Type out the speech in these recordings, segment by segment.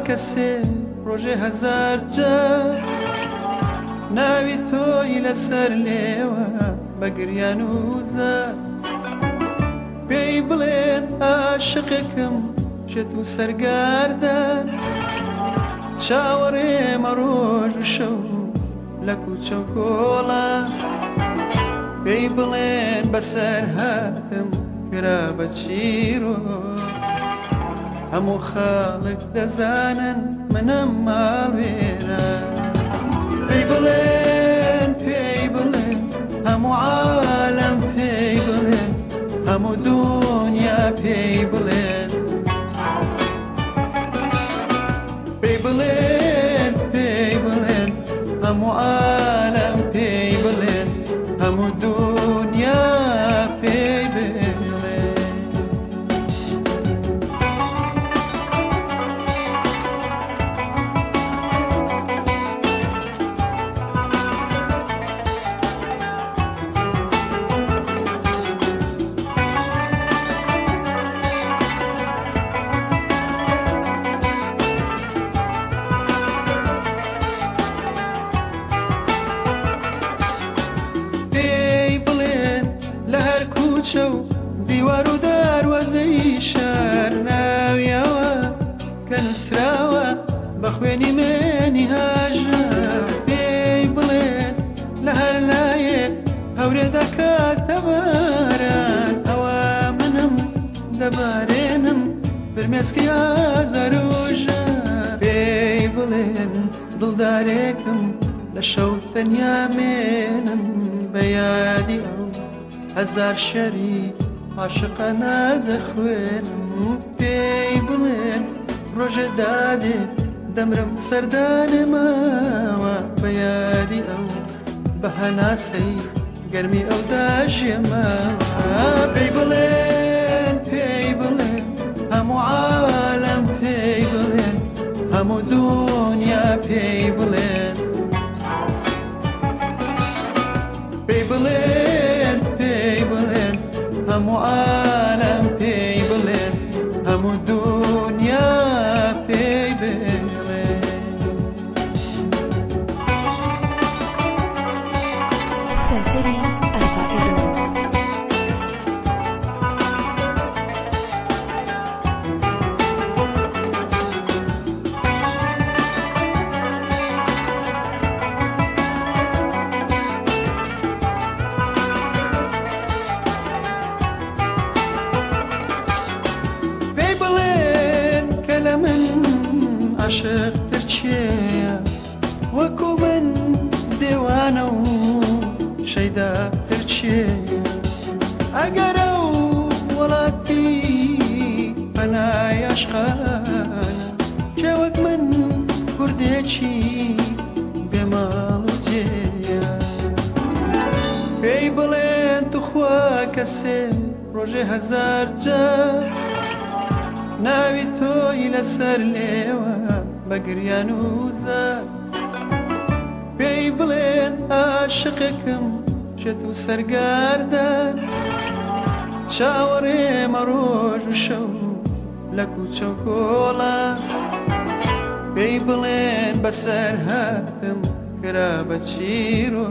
کەسێ ڕۆژێ هەزار جار ناوی تۆی لەسەر لێوە بە گریان و زار پێی بڵێن عاشقێکم شێت و سەرگاردە چاوەڕێمە ڕۆژ و شەو لە کوچە و کۆڵان پێی بڵێن بەسەر هاتم کرا بە چیرۆ هەموو خاڵک دەزانن منم ماڵوێرە پێی بڵێن هەموو عالەم پێی بڵێن هەموو دنیا پێی بڵێن پێی بڵێن هەموو عالەم پێی بڵێن هەموو دنیا پێی بڵێن و دیوار و داروازەی شار ناویەوە کە نووسراوە بە خوێنی مێنی هاژار پێی بڵێن لە هەر لایێ هەورێ دەکاتە باران ئەوە منم دەبارێنم فرمێسکی ئازار و ژار پێی بڵێن دڵدارێکم لە شەو تەنیا مێنم بە یادی ئەو هەزار شەری عاشقانە دەخوێنم پێی بڵێن ڕۆژێ دادێ دەمرم سەردانێ ماوە بە یادی ئەو بە هەناسەی گەرمی ئەو داژێماوە پێی بڵێن هەموو عالەم پێی بڵێن هەموو دنیا پێی بڵێن پێی بڵێن هەموو عالەم پێی بڵێن هەموو دنیا پێی بڵێن سنتری ئەلبائیرۆ عاشق ترچێە وەکو من دێوانە و شەیدا ترچێە ئەگەرە و وڵاتی پەنای عاشقانە کێوەک من کوردێکی بێماڵ و جێە پێی بڵێن توخوا کەسێ ڕۆژێ هەزار جار ناوی تۆی لەسەر لێوە بە گریان و زار پێی بڵێن عاشقێکم شێت و سەرگاردە چاوەڕێمە ڕۆژ و شەو لە کوچە و کۆڵان پێی بڵێن بەسەر هاتم کرا بە چیرۆ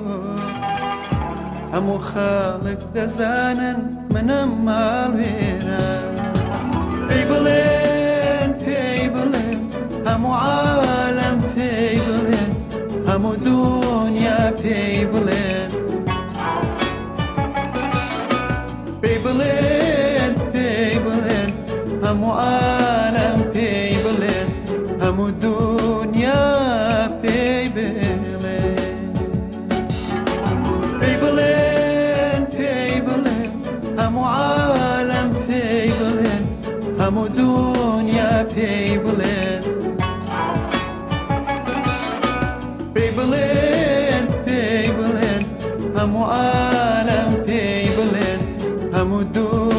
هەموو خاڵک دەزانن منم ماڵوێرە پێی بڵێن هەموو عالەم پێی بڵێن هەموو دنیا پێی بڵێن پێی بڵێن هەموو عالەم پێی بڵێن هەموو دنیا پێی بڵێن پێی بڵێن هەموو عالەم پێی بڵێن هەموو دنیا پێی بڵێن پێی بڵێن هەموو عالەم پێی بڵێن هەموو دنیا